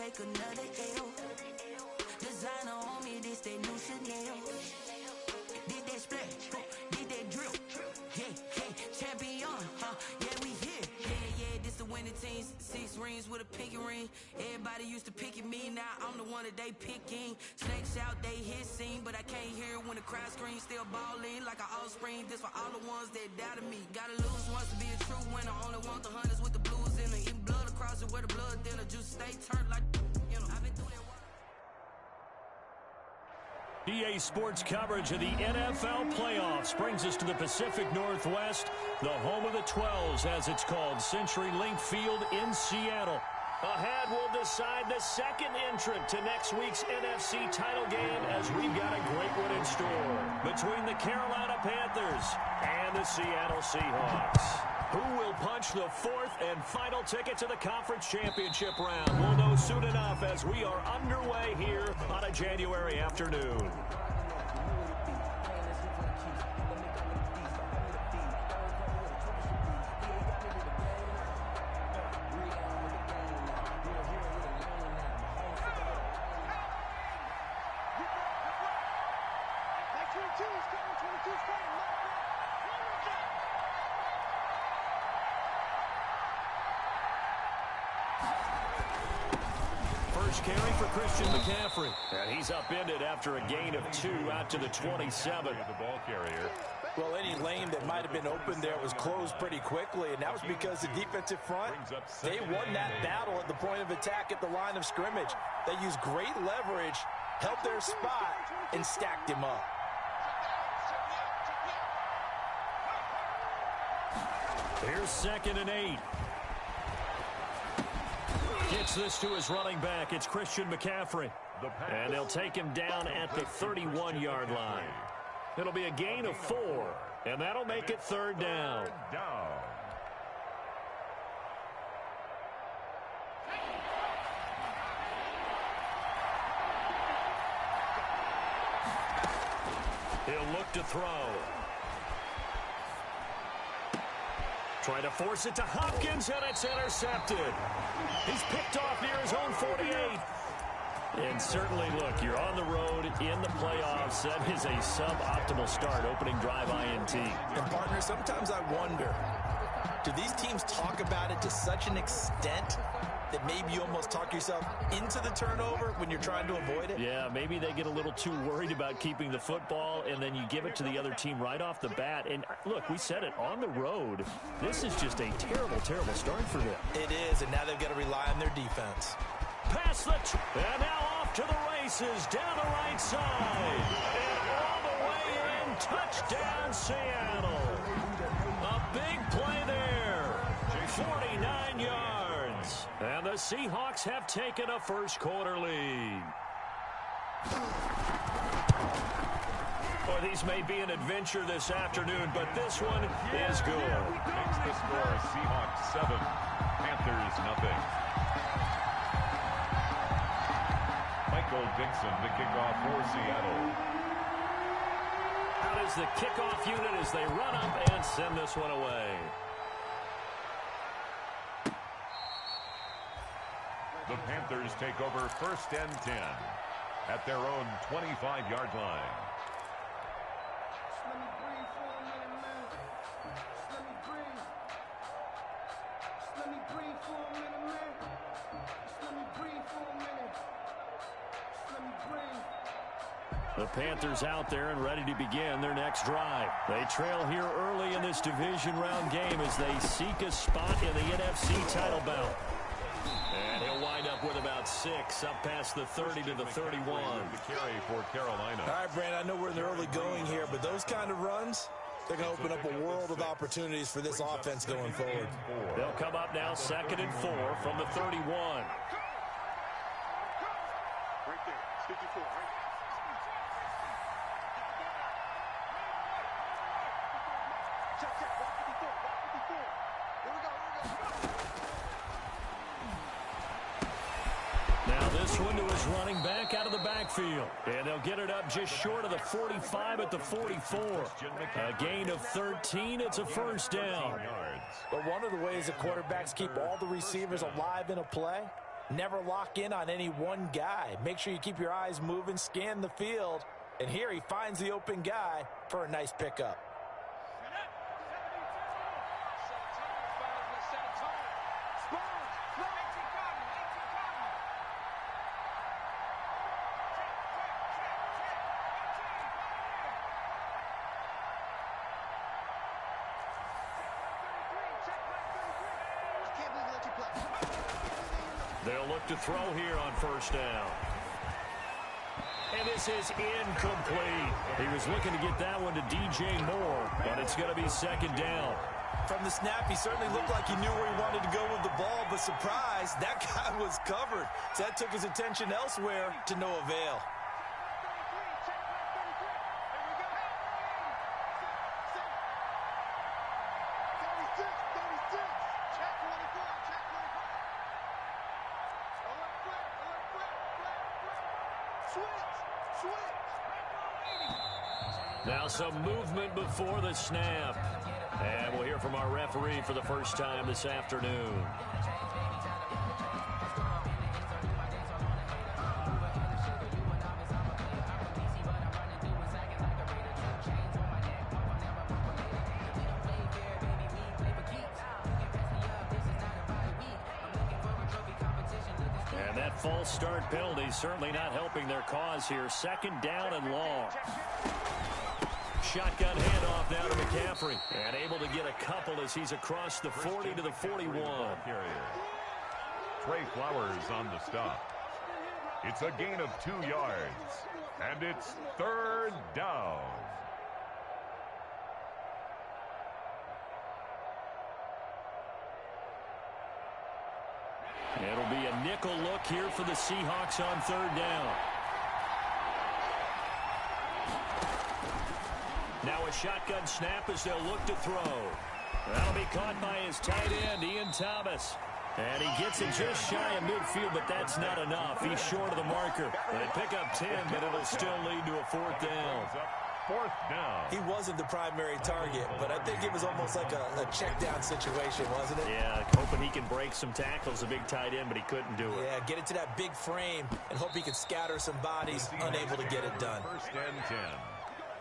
take another L. Designer on me, this that new Chanel. Did that splash, did that drill. Yeah, champion, yeah, we here. Yeah, this the winning team. 6 rings with a pinky ring. Everybody used to pick at me, now I'm the one that they picking. Snakes out, they hit scene, but I can't hear it when the crowd screams. Still balling like an offspring. This for all the ones that doubted me. Gotta lose once to be a true winner. Only want the hunters with the blues in it. Even blood across it where the blood thinner. Just stay turned like, you know, I've been through that. EA Sports coverage of the NFL playoffs brings us to the Pacific Northwest, the home of the 12s, as it's called, CenturyLink Field in Seattle. Ahead, we'll decide the second entrant to next week's NFC title game, as we've got a great one in store between the Carolina Panthers and the Seattle Seahawks. Who will punch the fourth and final ticket to the conference championship round? We'll know soon enough as we are underway here on a January afternoon. Carry for Christian McCaffrey. And he's upended after a gain of 2 out to the 27. The ball carrier. Well, any lane that might have been open there was closed pretty quickly, and that was because the defensive front, they won that battle at the point of attack at the line of scrimmage. They used great leverage, held their spot, and stacked him up. Here's 2nd and 8. Gets this to his running back. It's Christian McCaffrey. And they'll take him down at the 31-yard line. It'll be a gain of 4, and that'll make it 3rd down. He'll look to throw. Trying to force it to Hopkins, and it's intercepted. He's picked off near his own 48. And certainly, look, you're on the road in the playoffs. That is a suboptimal start, opening drive INT. And, partner, sometimes I wonder, do these teams talk about it to such an extent that maybe you almost talk yourself into the turnover when you're trying to avoid it? Yeah, maybe they get a little too worried about keeping the football, and then you give it to the other team right off the bat. And, look, we said it, on the road, this is just a terrible, terrible start for them. It is, and now they've got to rely on their defense. Pass and now off to the races, down the right side. And all the way in, touchdown Seattle. A big play there, 49 yards. And the Seahawks have taken a first-quarter lead. Boy, these may be an adventure this afternoon, but this one is good. Makes the score Seahawks 7, Panthers nothing. Michael Dixon, the kickoff for Seattle. Out is the kickoff unit as they run up and send this one away. The Panthers take over 1st and 10 at their own 25-yard line. The Panthers out there and ready to begin their next drive. They trail here early in this division round game as they seek a spot in the NFC title bout. And he'll wind up with about 6 up past the 30 to the 31. The carry for Carolina. All right, Brandon, I know we're in the early going here, but those kind of runs, they're going to open up a world of opportunities for this offense going forward. They'll come up now 2nd and 4 from the 31. Right there, 54, right? Now this one to his running back out of the backfield. And they'll get it up just short of the 45 at the 44. A gain of 13. It's a first down. But one of the ways that quarterbacks keep all the receivers alive in a play Never lock in on any one guy. Make sure you keep your eyes moving, scan the field. And here he finds the open guy for a nice pickup. They'll look to throw here on first down. And this is incomplete. He was looking to get that one to DJ Moore, but it's going to be second down. From the snap, he certainly looked like he knew where he wanted to go with the ball, but surprise, that guy was covered. So that took his attention elsewhere to no avail. Now some movement before the snap. And we'll hear from our referee for the first time this afternoon. And that false start penalty certainly not helping their cause here. Second down and long. Shotgun handoff now to McCaffrey. And able to get a couple as he's across the 40 to the 41. Trey Flowers on the stop. It's a gain of 2 yards. And it's third down. It'll be a nickel look here for the Seahawks on third down. Now a shotgun snap as they'll look to throw. That'll be caught by his tight end, Ian Thomas. And he gets it just shy of midfield, but that's not enough. He's short of the marker. They pick up 10, but it'll still lead to a fourth down. Fourth down. He wasn't the primary target, but I think it was almost like a check down situation, wasn't it? Yeah, hoping he can break some tackles, a big tight end, but he couldn't do it. Yeah, get it to that big frame and hope he can scatter some bodies, unable to get it done. First and 10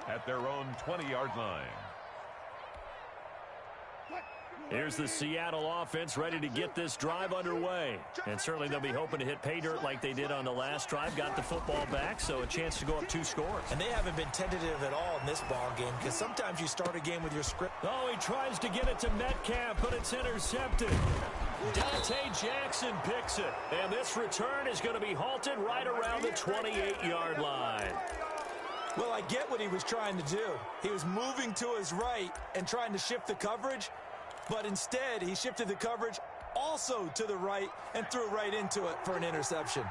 at their own 20-yard line. Here's the Seattle offense ready to get this drive underway. And certainly they'll be hoping to hit pay dirt like they did on the last drive. Got the football back, so a chance to go up 2 scores. And they haven't been tentative at all in this ball game because sometimes you start a game with your script. Oh, he tries to get it to Metcalf, but it's intercepted. Dante Jackson picks it. And this return is going to be halted right around the 28-yard line. Well, I get what he was trying to do. He was moving to his right and trying to shift the coverage, but instead he shifted the coverage also to the right and threw right into it for an interception.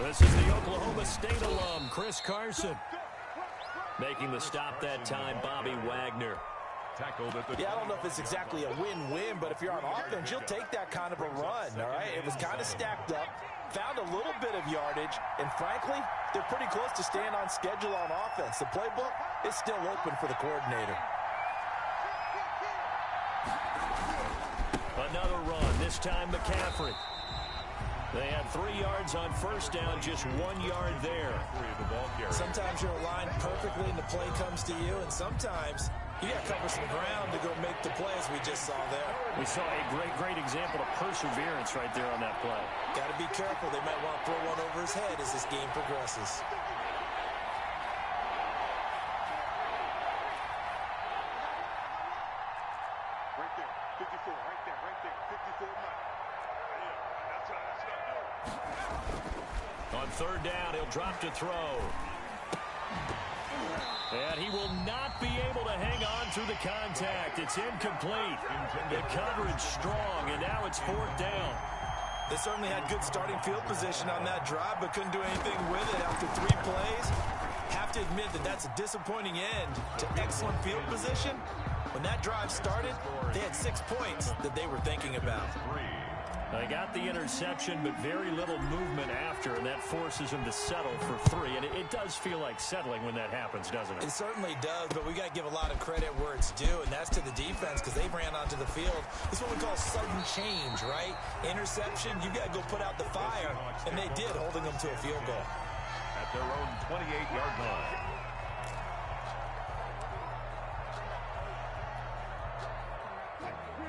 This is the Oklahoma State alum, Chris Carson. Making the stop that time, Bobby Wagner. Yeah, I don't know if it's exactly a win-win, but if you're on offense, you'll take that kind of a run, all right? It was kind of stacked up, found a little bit of yardage, and frankly, they're pretty close to staying on schedule on offense. The playbook is still open for the coordinator. Another run, this time McCaffrey. They had 3 yards on first down, just 1 yard there. Sometimes you're aligned perfectly and the play comes to you, and sometimes you got to cover some ground to go make the play, as we just saw there. We saw a great example of perseverance right there on that play. Got to be careful. They might want to throw one over his head as this game progresses. Right there, 54, right there, 54 now. On third down, he'll drop to throw. And he will not be able to hang on through the contact. It's incomplete. The coverage strong, and now it's fourth down. They certainly had good starting field position on that drive, but couldn't do anything with it after 3 plays. Have to admit that that's a disappointing end to excellent field position. When that drive started, they had 6 points that they were thinking about. They got the interception, but very little movement after, and that forces them to settle for 3. And it does feel like settling when that happens, doesn't it? It certainly does, but we got to give a lot of credit where it's due, and that's to the defense because they ran onto the field. This is what we call sudden change, right? Interception, you got to go put out the fire, and they did, holding them to a field goal. At their own 28-yard line.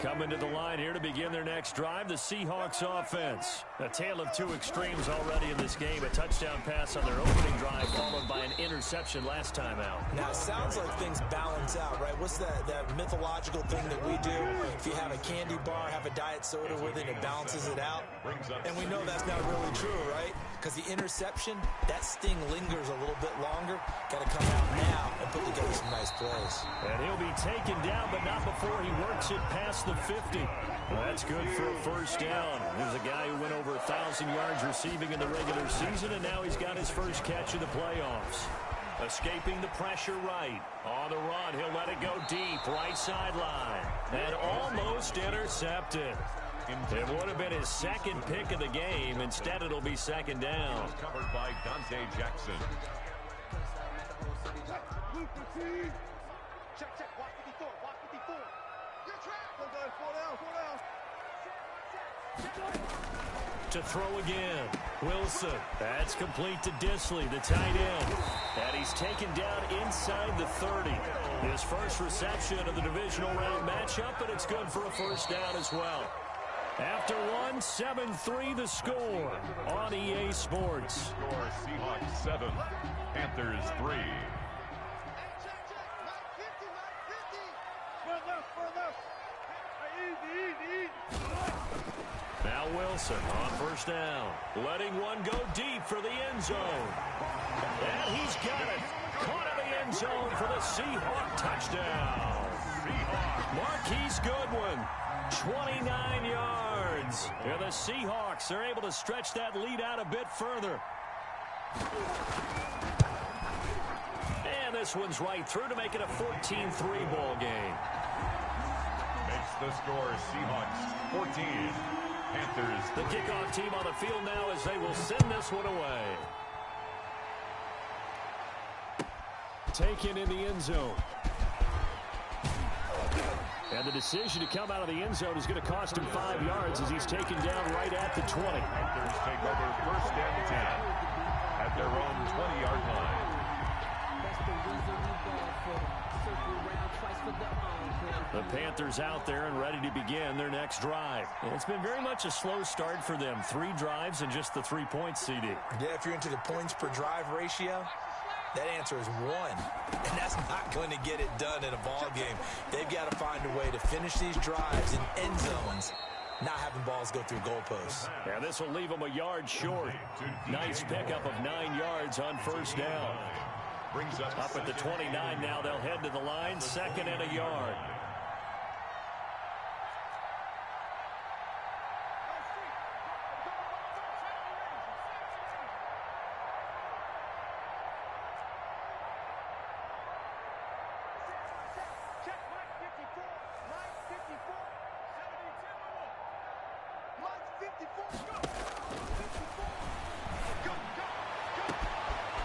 Coming to the line here to begin their next drive, the Seahawks offense. A tale of 2 extremes already in this game. A touchdown pass on their opening drive, followed by an interception last time out. Now, it sounds like things balance out, right? What's that mythological thing that we do? If you have a candy bar, have a diet soda with it, it balances it out. And we know that's not really true, right? Because the interception, that sting lingers a little bit longer. Got to come out now and put together some nice plays. And he'll be taken down, but not before he works it past the 50. Well, that's good for a first down. There's a guy who went over 1,000 yards receiving in the regular season, and now he's got his first catch of the playoffs. Escaping the pressure right. On the run, he'll let it go deep, right sideline. And almost intercepted. It would have been his second pick of the game. Instead, it'll be second down. Covered by Dante Jackson. Check. Watch 54. Watch 54. Good track. Fall down. To throw again. Wilson. That's complete to Disley, the tight end. And he's taken down inside the 30. His first reception of the divisional round matchup, and it's good for a first down as well. After 1, 7-3 the score on EA Sports. Score Seahawks 7, Panthers 3. Now Wilson on first down. Letting one go deep for the end zone. And he's got it. Caught in the end zone for the Seahawk touchdown. Marquise Goodwin. 29 yards. And the Seahawks are able to stretch that lead out a bit further. And this one's right through to make it a 14-3 ball game. Makes the score Seahawks 14, Panthers. The kickoff team on the field now as they will send this one away. Taken in the end zone. And the decision to come out of the end zone is going to cost him 5 yards as he's taken down right at the 20. Panthers take over first and 10 at their own 20-yard line. The Panthers out there and ready to begin their next drive. And it's been very much a slow start for them. 3 drives and just the 3 points, CD. Yeah, if you're into the points per drive ratio, that answer is 1. And that's not going to get it done in a ball game. They've got to find a way to finish these drives in end zones, not having balls go through goalposts. Yeah, this will leave them a yard short. Nice pickup of 9 yards on first down. Up at the 29 now, they'll head to the line, 2nd and a yard.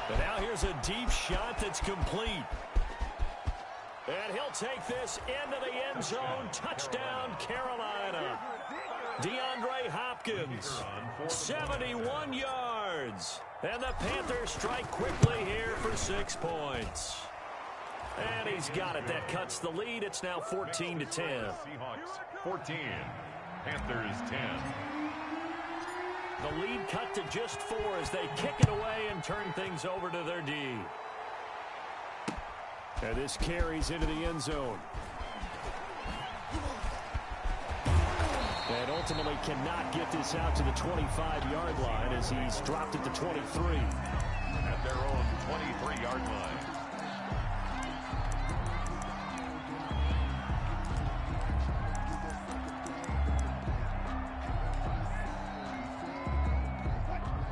And now here's a deep shot that's complete. And he'll take this into the end zone. Touchdown, Carolina. DeAndre Hopkins, 71 yards. And the Panthers strike quickly here for 6 points. And he's got it. That cuts the lead. It's now 14-10. Seahawks 14, Panthers 10. The lead cut to just 4 as they kick it away and turn things over to their D. And this carries into the end zone. And ultimately cannot get this out to the 25-yard line as he's dropped it to 23. At their own 23-yard line.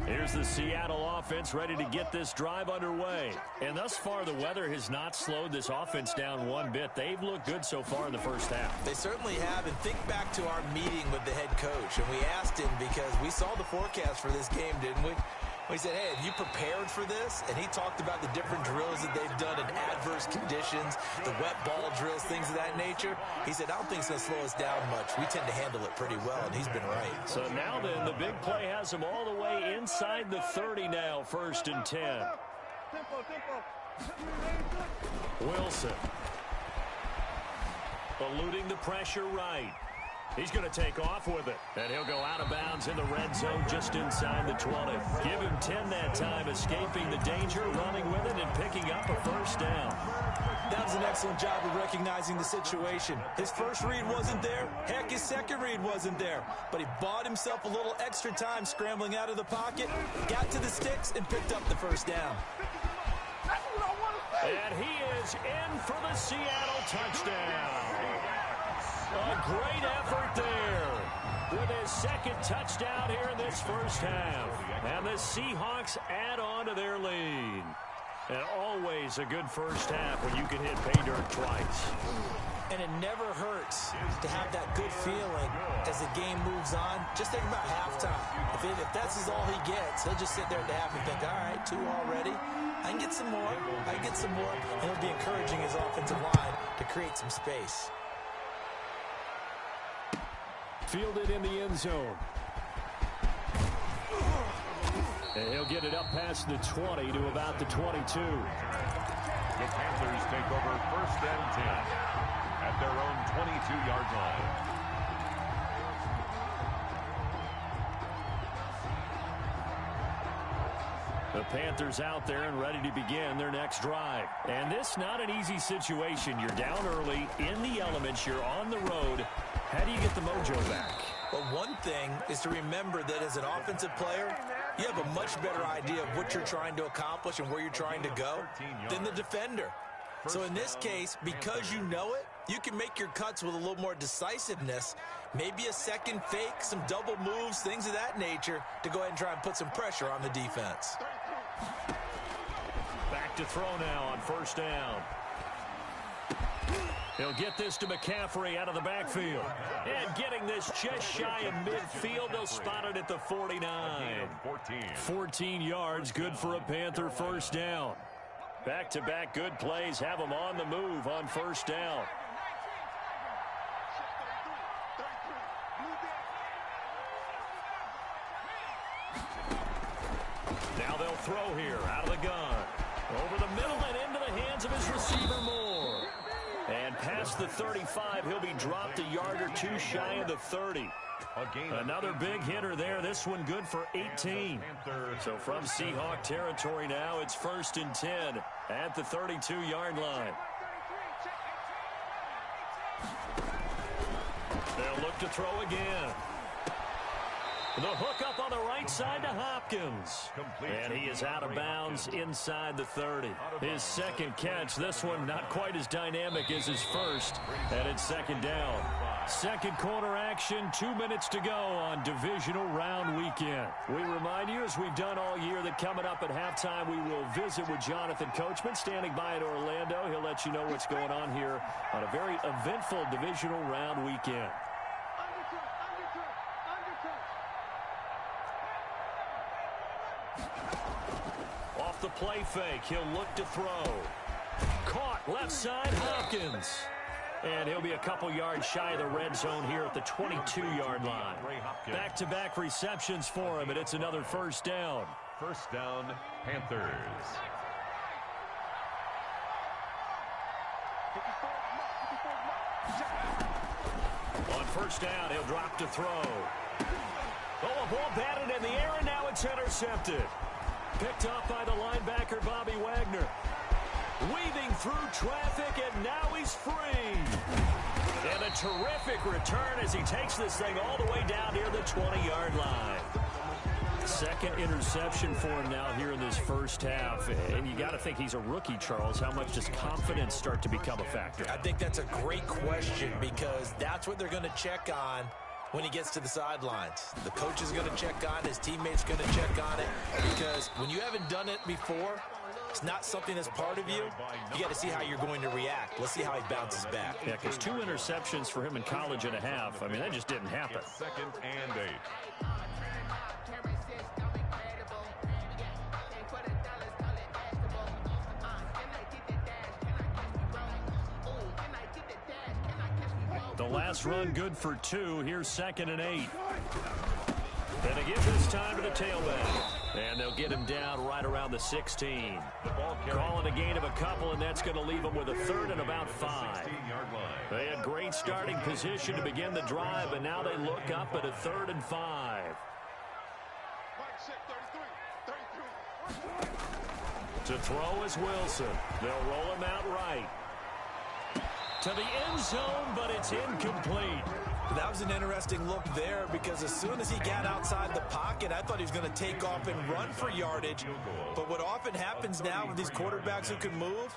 Here's the Seattle offense ready to get this drive underway. And thus far, the weather has not slowed this offense down one bit. They've looked good so far in the first half. They certainly have. And think back to our meeting with the head coach. And we asked him, because we saw the forecast for this game, didn't we? We said, hey, have you prepared for this? And he talked about the different drills that they've done in adverse conditions, the wet ball drills, things of that nature. He said, I don't think it's going to slow us down much. We tend to handle it pretty well, and he's been right. So now then, the big play has him all the way inside the 30 now, 1st and 10. Wilson. Eluding the pressure right. He's going to take off with it, and he'll go out of bounds in the red zone just inside the 20. Give him 10 that time, escaping the danger, running with it, and picking up a first down. That was an excellent job of recognizing the situation. His first read wasn't there. Heck, his second read wasn't there. But he bought himself a little extra time scrambling out of the pocket, got to the sticks, and picked up the first down. And he is in for the Seattle touchdown. A great effort there with his second touchdown here in this first half. And the Seahawks add on to their lead. And always a good first half when you can hit pay dirt twice. And it never hurts to have that good feeling as the game moves on. Just think about halftime. If that's all he gets, he'll just sit there at the half and think, all right, 2 already. I can get some more. I can get some more. And he'll be encouraging his offensive line to create some space. Fielded in the end zone. And he'll get it up past the 20 to about the 22. The Panthers take over 1st and 10 at their own 22-yard line. The Panthers out there and ready to begin their next drive. And this not an easy situation. You're down early, in the elements, you're on the road. How do you get the mojo back? Well, one thing is to remember that as an offensive player, you have a much better idea of what you're trying to accomplish and where you're trying to go than the defender. So in this case, because you know it, you can make your cuts with a little more decisiveness, maybe a second fake, some double moves, things of that nature, to go ahead and try and put some pressure on the defense. Back to throw now on 1st down. He'll get this to McCaffrey out of the backfield. And getting this just shy of midfield, they'll spot it at the 49. 14 yards, good for a Panther first down. Back-to-back good plays have them on the move on 1st down. Now they'll throw here out of the gun. Over the middle and into the hands of his receiver Moore. And past the 35, he'll be dropped a yard or 2 shy of the 30. Another big hitter there. This one good for 18. So from Seahawk territory now, it's 1st and 10 at the 32-yard line. They'll look to throw again. The hook up on the right side to Hopkins. And he is out of bounds inside the 30. His second catch, this one not quite as dynamic as his first. And it's 2nd down. Second quarter action, 2 minutes to go on divisional round weekend. We remind you, as we've done all year, that coming up at halftime, we will visit with Jonathan Coachman, standing by in Orlando. He'll let you know what's going on here on a very eventful divisional round weekend. Off the play fake, he'll look to throw. Caught left side, Hopkins. And he'll be a couple yards shy of the red zone here at the 22-yard line. Back-to-back receptions for him, and it's another 1st down. 1st down, Panthers. On 1st down, he'll drop to throw. Oh, a ball batted in the air, and now it's intercepted. Picked off by the linebacker, Bobby Wagner. Weaving through traffic, and now he's free. And a terrific return as he takes this thing all the way down near the 20-yard line. Second interception for him now here in this first half. And you got to think he's a rookie, Charles. How much does confidence start to become a factor? I think that's a great question, because that's what they're going to check on when he gets to the sidelines. The coach is going to check on it. His teammates going to check on it. Because when you haven't done it before, it's not something that's part of you. You got to see how you're going to react. Let's see how he bounces back. Yeah, because 2 interceptions for him in college and a half. I mean, that just didn't happen. 2nd and 8. The last run good for 2. Here's 2nd and 8. And they give this time to the tailback. And they'll get him down right around the 16. Calling a gain of a couple, and that's going to leave them with a 3rd and about 5. They had great starting position to begin the drive, but now they look up at a 3rd and 5. To throw is Wilson. They'll roll him out right. To the end zone, but it's incomplete. That was an interesting look there because as soon as he got outside the pocket, I thought he was going to take off and run for yardage. But what often happens now with these quarterbacks who can move,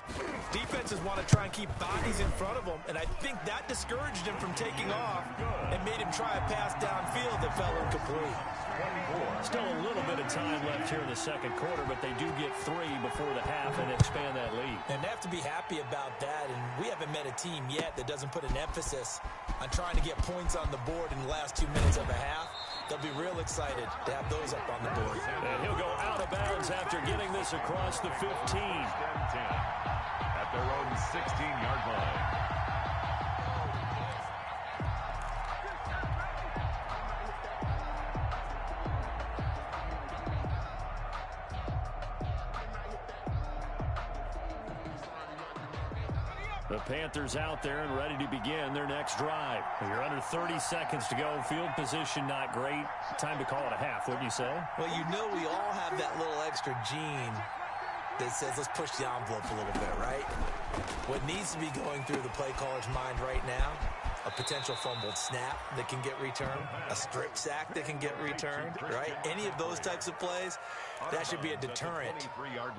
defenses want to try and keep bodies in front of them, and I think that discouraged him from taking off and made him try a pass downfield that fell incomplete. Still a little bit of time left here in the 2nd quarter, but they do get 3 before the half and expand that lead. And they have to be happy about that, and we haven't met a team yet that doesn't put an emphasis on trying to get points on the board in the last 2 minutes of a half. They'll be real excited to have those up on the board. And he'll go out of bounds after getting this across the 15. At their own 16-yard line. The Panthers out there and ready to begin their next drive. You're under 30 seconds to go. Field position not great. Time to call it a half, wouldn't you say? Well, you know we all have that little extra gene that says let's push the envelope a little bit, right? What needs to be going through the play caller's mind right now, a potential fumbled snap that can get returned, a strip sack that can get returned, right? Any of those types of plays, that should be a deterrent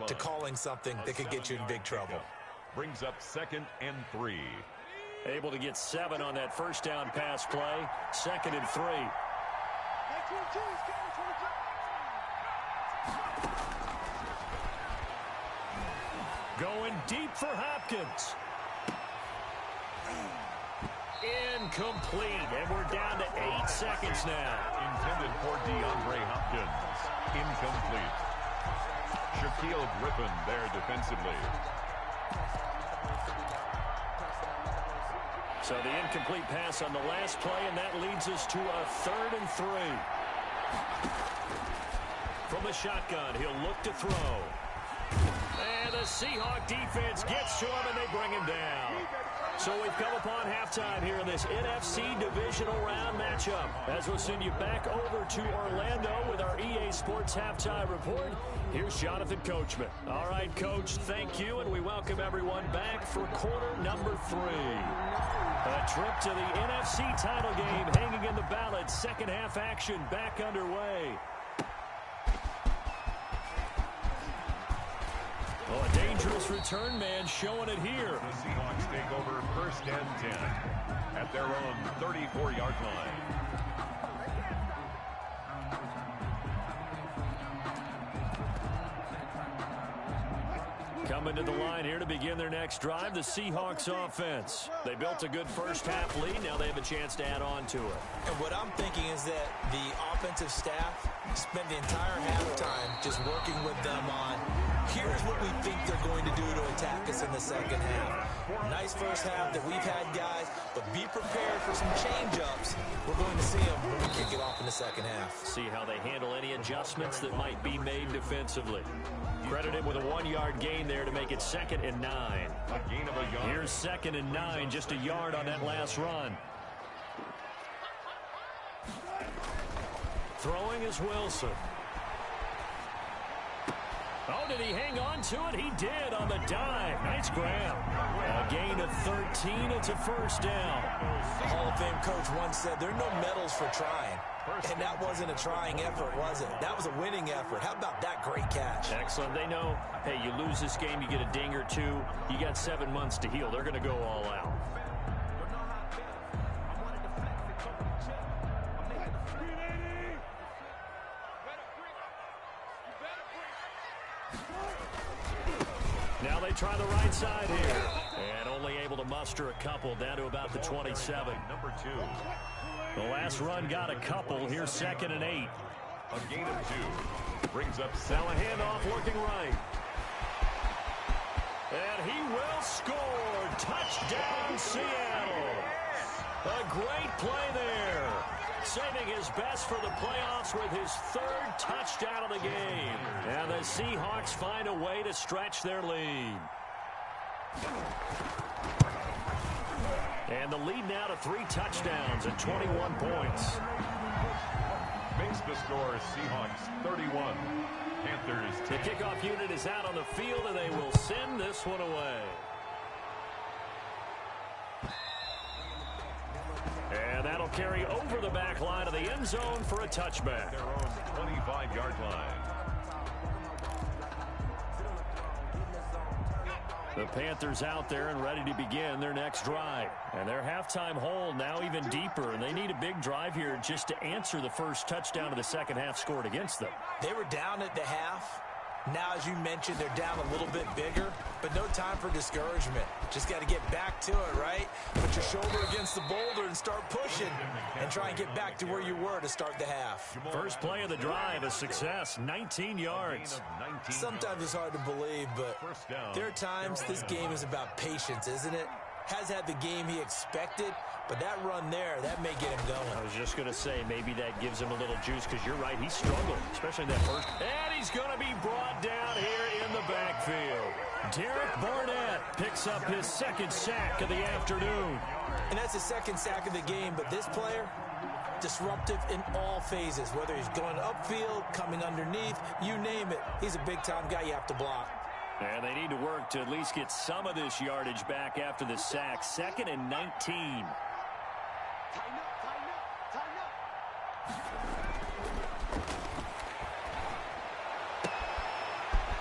to calling something that could get you in big trouble. Brings up 2nd and 3. Able to get 7 on that first down pass play. 2nd and 3. Going deep for Hopkins. Incomplete. And we're down to 8 seconds now. Intended for DeAndre Hopkins. Incomplete. Shaquille Griffin there defensively. So the incomplete pass on the last play, and that leads us to a 3rd and 3. From the shotgun, he'll look to throw. And the Seahawk defense gets to him, and they bring him down. So we've come upon halftime here in this NFC Divisional Round matchup. As we'll send you back over to Orlando with our EA Sports Halftime Report. Here's Jonathan Coachman. All right, Coach, thank you, and we welcome everyone back for quarter number 3. A trip to the NFC title game hanging in the balance. Second half action back underway. Oh, a dangerous return man showing it here. The Seahawks take over 1st and 10 at their own 34-yard line. Coming to the line here to begin their next drive, the Seahawks offense. They built a good first half lead. Now they have a chance to add on to it. And what I'm thinking is that the offensive staff spent the entire halftime just working with them on, here's what we think they're going to do to attack us in the second half. Nice first half that we've had, guys, but be prepared for some change-ups. We're going to see them when we kick it off in the second half. See how they handle any adjustments that might be made defensively. Credited with a 1-yard gain there to make it 2nd and 9. A gain of a yard. Here's 2nd and 9, just a yard on that last run. Throwing is Wilson. Oh, did he hang on to it? He did on the dive. Nice grab. A gain of 13. It's a first down. The Hall of Fame coach once said there are no medals for trying. And that wasn't a trying effort, was it? That was a winning effort. How about that great catch? Excellent. They know, hey, you lose this game, you get a ding or two. You got 7 months to heal. They're going to go all out. Now they try the right side here. And only able to muster a couple down to about the 27. Number 2. The last run got a couple. Here's 2nd and 8. A gain of 2. Brings up now a handoff looking right. And he will score. Touchdown, Seattle. A great play there. Saving his best for the playoffs with his 3rd touchdown of the game. And the Seahawks find a way to stretch their lead. And the lead now to 3 touchdowns and 21 points. Makes the score Seahawks 31. Panthers. The kickoff unit is out on the field, and they will send this one away. And that'll carry over the back line of the end zone for a touchback. Their own 25-yard line. The Panthers out there and ready to begin their next drive. And their halftime hole now even deeper, and they need a big drive here just to answer the first touchdown of the second half scored against them. They were down at the half. Now, as you mentioned, they're down a little bit bigger, but no time for discouragement. Just got to get back to it, right? Put your shoulder against the boulder and start pushing and try and get back to where you were to start the half. First play of the drive, a success, 19 yards. Sometimes it's hard to believe, but there are times this game is about patience, isn't it? Has had the game he expected, but that run there, that may get him going. I was just going to say, maybe that gives him a little juice, because you're right, he struggled, especially in that first. And he's going to be brought down here in the backfield. Derek Barnett picks up his 2nd sack of the afternoon. And that's the 2nd sack of the game, but this player, disruptive in all phases, whether he's going upfield, coming underneath, you name it. He's a big-time guy you have to block. And they need to work to at least get some of this yardage back after the sack. 2nd and 19.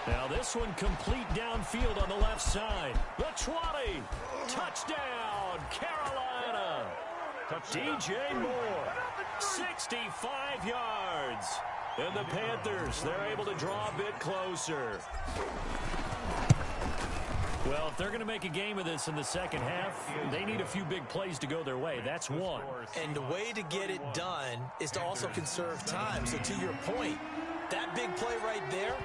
Now this one complete downfield on the left side. The 20. Touchdown, Carolina. DJ Moore, 65 yards. And the Panthers, they're able to draw a bit closer. Well, if they're going to make a game of this in the second half, they need a few big plays to go their way. That's one. And the way to get it done is to also conserve time. So to your point, that big play right there,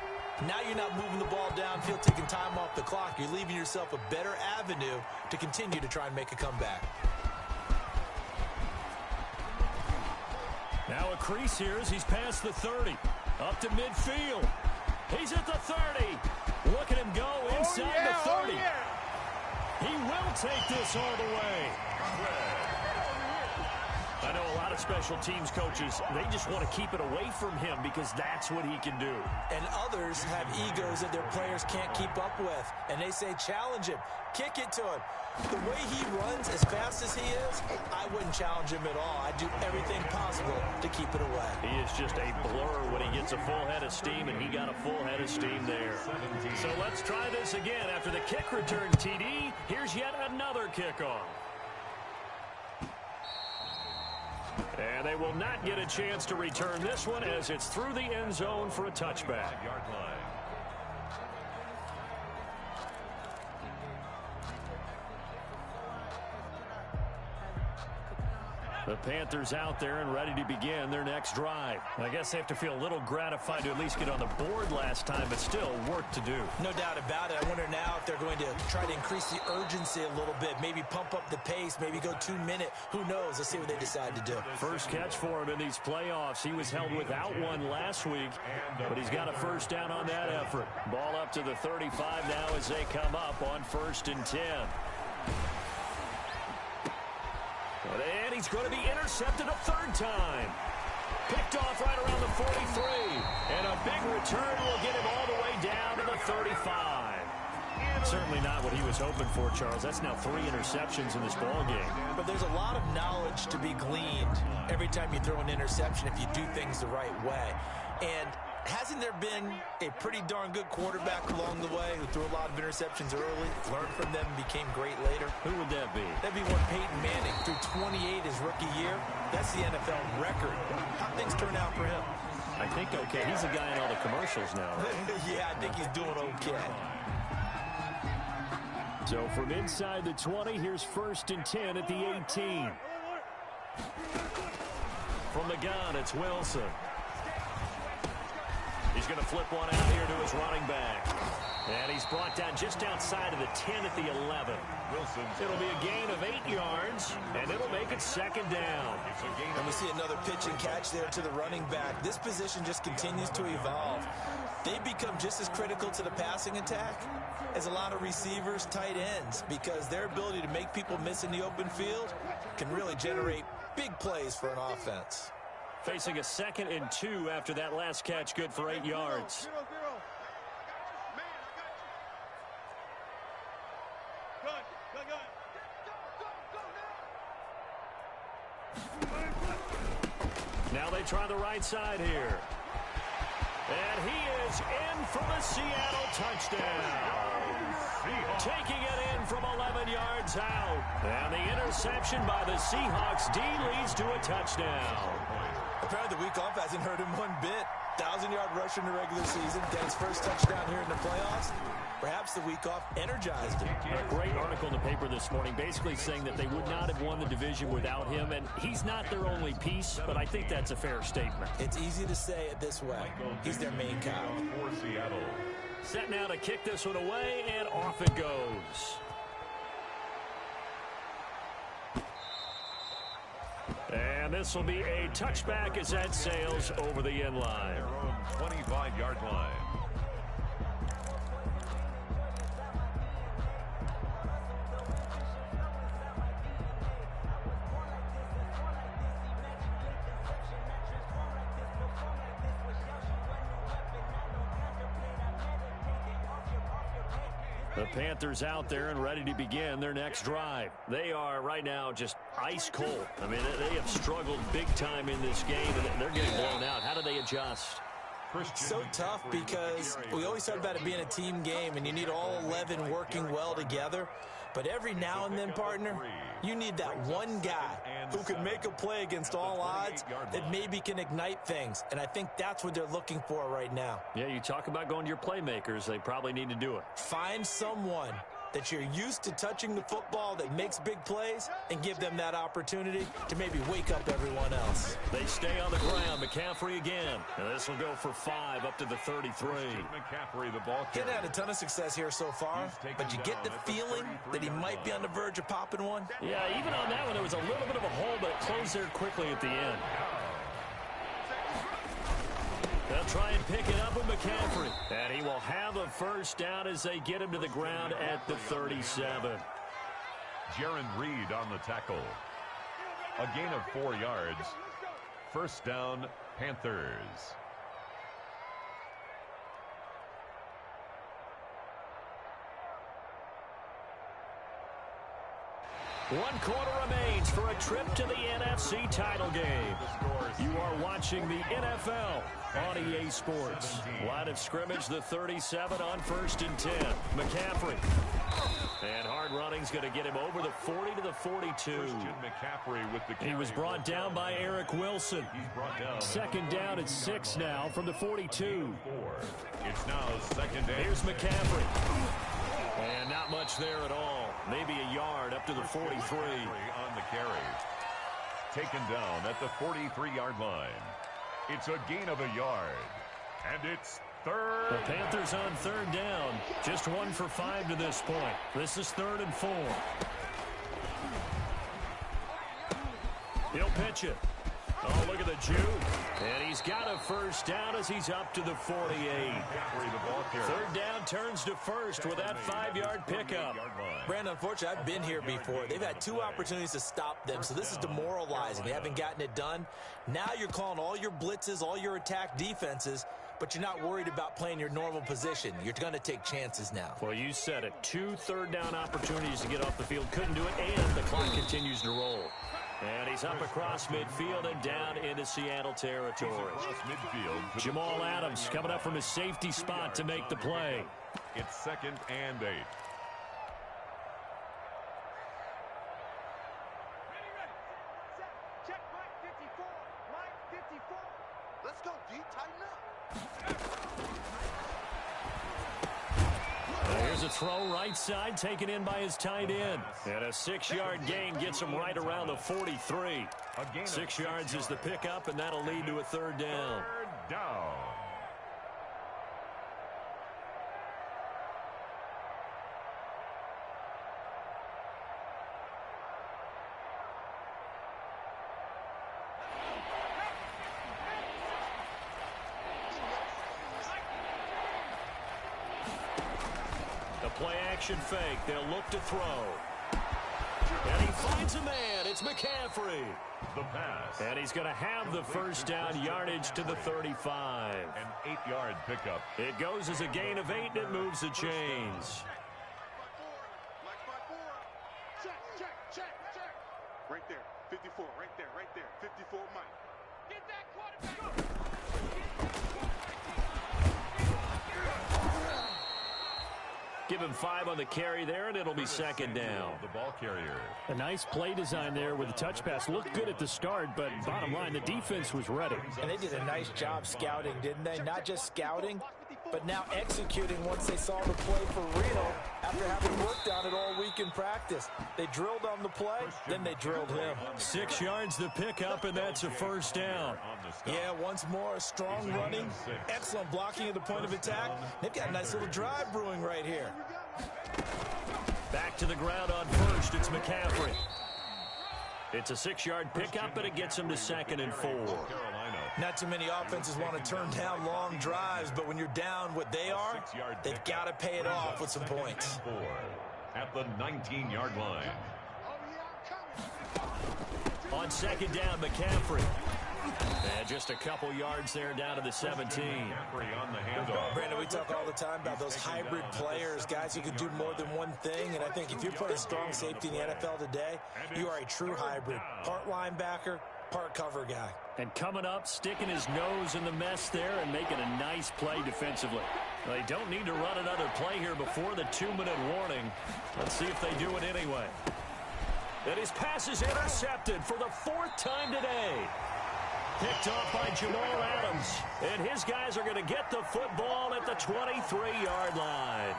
now you're not moving the ball downfield, taking time off the clock. You're leaving yourself a better avenue to continue to try and make a comeback. Now a crease here as he's past the 30. Up to midfield. He's at the 30. Look at him go inside the 30. He will take this all the way. I know a lot of special teams coaches, they just want to keep it away from him because that's what he can do. And others have egos that their players can't keep up with. And they say, challenge him. Kick it to him. The way he runs as fast as he is, I wouldn't challenge him at all. I'd do everything possible to keep it away. He is just a blur when he gets a full head of steam, and he got a full head of steam there. So let's try this again. After the kick return, TD, here's yet another kickoff. And they will not get a chance to return this one as it's through the end zone for a touchback. The Panthers out there and ready to begin their next drive. I guess they have to feel a little gratified to at least get on the board last time, but still work to do. No doubt about it. I wonder now if they're going to try to increase the urgency a little bit, maybe pump up the pace, maybe go 2 minute. Who knows? Let's see what they decide to do. First catch for him in these playoffs. He was held without one last week, but he's got a first down on that effort. Ball up to the 35 now as they come up on 1st and 10. And he's going to be intercepted a 3rd time. Picked off right around the 43. And a big return will get him all the way down to the 35. Certainly not what he was hoping for, Charles. That's now 3 interceptions in this ball game. But there's a lot of knowledge to be gleaned every time you throw an interception if you do things the right way. And hasn't there been a pretty darn good quarterback along the way who threw a lot of interceptions early, learned from them, and became great later? Who would that be? That'd be one Peyton Manning threw 28 his rookie year. That's the NFL record. How things turn out for him? I think okay. He's a guy in all the commercials now, right? Yeah, I think he's doing okay. So from inside the 20, here's 1st and 10 at the 18. From the gun, it's Wilson. He's going to flip one out here to his running back. And he's brought down just outside of the 10 at the 11. It'll be a gain of 8 yards, and it'll make it 2nd down. And we see another pitch and catch there to the running back. This position just continues to evolve. They become just as critical to the passing attack as a lot of receivers, tight ends, because their ability to make people miss in the open field can really generate big plays for an offense. Facing a 2nd and 2 after that last catch, good for 8 yards. Now they try the right side here. And he is in for the Seattle touchdown. Taking it in from 11 yards out. And the interception by the Seahawks D leads to a touchdown. Apparently the week off hasn't hurt him one bit. 1,000-yard rusher in the regular season. Get his first touchdown here in the playoffs. Perhaps the week off energized him. A great article in the paper this morning basically saying that they would not have won the division without him. And he's not their only piece, but I think that's a fair statement. It's easy to say it this way. He's their main cow. For Seattle. Set now to kick this one away, and off it goes. And this will be a touchback as that sails over the end line. Their own 25-yard line. The Panthers out there and ready to begin their next drive. They are right now just ice cold. I mean, they have struggled big time in this game, and they're getting blown out. How do they adjust? So tough because we always talk about it being a team game, and you need all 11 working well together. But every now and then, partner, you need that one guy who can make a play against all odds that maybe can ignite things. And I think that's what they're looking for right now. Yeah, you talk about going to your playmakers. They probably need to do it. Find someone that you're used to touching the football that makes big plays and give them that opportunity to maybe wake up everyone else. They stay on the ground. McCaffrey again. And this will go for 5 up to the 33. McCaffrey, the ball He hasn't had a ton of success here so far, but you get the feeling that he might be on the verge of popping one. Yeah, even on that one, there was a little bit of a hole, but it closed there quickly at the end. They'll try and pick it up with McCaffrey. And he will have a first down as they get him to the ground at the 37. Jaron Reed on the tackle. A gain of 4 yards. First down, Panthers. One quarter remains for a trip to the NFC title game. You are watching the NFL on EA Sports. Line of scrimmage, the 37 on 1st and 10. McCaffrey. And hard running's going to get him over the 40 to the 42. McCaffrey with the He was brought down by Eric Wilson. Second down at 6 now from the 42. It's now 2nd down. Here's McCaffrey. And not much there at all. Maybe a yard up to the 43. On the carry. Taken down at the 43-yard line. It's a gain of a yard. And it's 3rd. The Panthers on 3rd down. Just 1 for 5 to this point. This is 3rd and 4. He'll pitch it. Oh, look at the juke. And he's got a first down as he's up to the 48. 3rd down turns to 1st with that 5-yard pickup. Brandon, unfortunately, I've been here before. They've had 2 opportunities to stop them, so this is demoralizing. They haven't gotten it done. Now you're calling all your blitzes, all your attack defenses, but you're not worried about playing your normal position. You're going to take chances now. Well, you said it. 2 third-down opportunities to get off the field. Couldn't do it, and the clock continues to roll. And he's up across midfield and down into Seattle territory. Jamal Adams coming up from his safety spot to make the play. It's 2nd and 8. Check Mike 54. Mike 54. Let's go, D. Tighten up. Here's a throw right side, taken in by his tight end. And a 6-yard gain gets him right around the 43. 6 yards is the pickup, and that'll lead to a third down. Third down. Play-action fake. They'll look to throw. And he finds a man. It's McCaffrey. The pass. And he's going to have the first down, yardage to the 35. An 8-yard pickup. It goes as a gain of 8, and it moves the chains. Right there, 54, right there, 54, Mike. Get that quarterback. Give him 5 on the carry there, and it'll be second down. The ball carrier. A nice play design there with a touch pass. Looked good at the start, but bottom line, the defense was ready. And they did a nice job scouting, didn't they? Not just scouting, but now executing once they saw the play for real after having worked on it all week in practice. They drilled on the play, then they drilled him. 6 yards the pickup, and that's a first down. Yeah, once more, strong running, excellent blocking at the point of attack. They've got a nice little drive brewing right here. Back to the ground on first. It's McCaffrey. It's a 6-yard pickup, but it gets him to 2nd and 4. Not too many offenses want to turn down long drives, but when you're down what they are, they've got to pay it off with some points. At the 19-yard line. On second down, McCaffrey. And just a couple yards there down to the 17. Brandon, we talk all the time about those hybrid players, guys who can do more than one thing, and I think if you put a strong safety in the NFL today, you are a true hybrid. Part linebacker, part cover guy. And coming up, sticking his nose in the mess there and making a nice play defensively. They don't need to run another play here before the 2-minute warning. Let's see if they do it anyway. And his pass is intercepted for the 4th time today. Picked off by Jamal Adams. And his guys are going to get the football at the 23-yard line.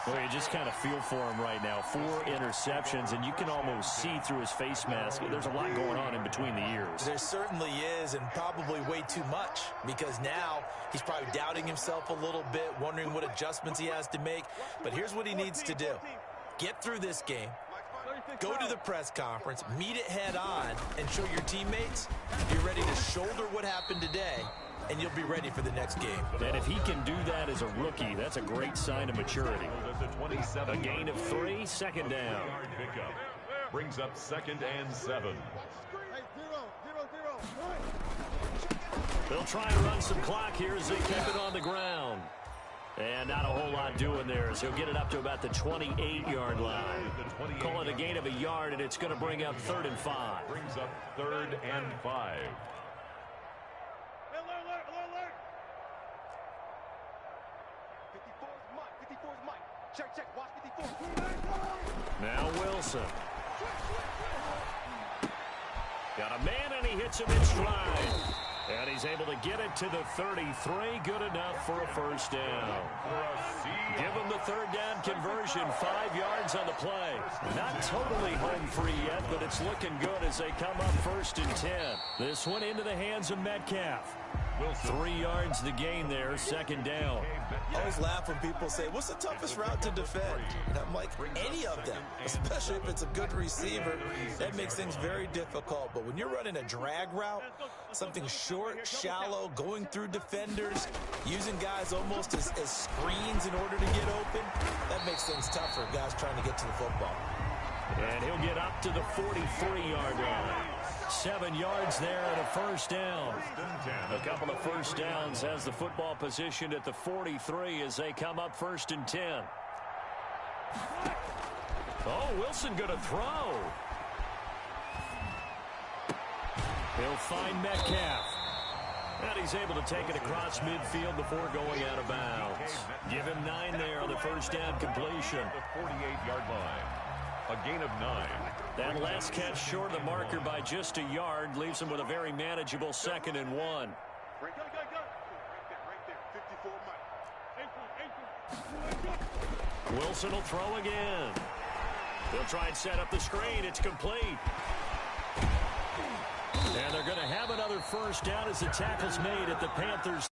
Well, you just kind of feel for him right now. 4 interceptions, and you can almost see through his face mask. There's a lot going on in between the ears. There certainly is, and probably way too much, because now he's probably doubting himself a little bit, wondering what adjustments he has to make. But here's what he needs to do. Get through this game. Go to the press conference, meet it head on, and show your teammates you're ready to shoulder what happened today, and you'll be ready for the next game. And if he can do that as a rookie, that's a great sign of maturity. A gain of 3, second down. Brings up 2nd and 7. They'll try to run some clock here as they keep it on the ground. And not a whole lot doing there, as he'll get it up to about the 28-yard line. Call it a gain of a yard, and it's going to bring up 3rd and 5. Brings up 3rd and 5. Alert. 54's Mike. Check. Watch 54. Now Wilson. Got a man, and he hits him in stride. And he's able to get it to the 33. Good enough for a first down. Give him the 3rd down conversion. 5 yards on the play. Not totally home free yet, but it's looking good as they come up 1st and 10. This one into the hands of Metcalf. 3 yards the gain there, 2nd down. I always laugh when people say, what's the toughest route to defend? And I'm like, any of them, especially if it's a good receiver. That makes things very difficult. But when you're running a drag route, something short, shallow, going through defenders, using guys almost as screens in order to get open, that makes things tougher, guys trying to get to the football. And he'll get up to the 43-yard line. 7 yards there and a first down. A couple of first downs has the football positioned at the 43 as they come up 1st and 10. Oh, Wilson going to throw. He'll find Metcalf. And he's able to take it across midfield before going out of bounds. Give him 9 there on the first down completion. The 48-yard line. A gain of 9. That last catch short of the marker by just a yard leaves him with a very manageable 2nd and 1. Right there. 54 Mike. Wilson will throw again. They'll try and set up the screen. It's complete. And they're going to have another first down as the tackle's made at the Panthers'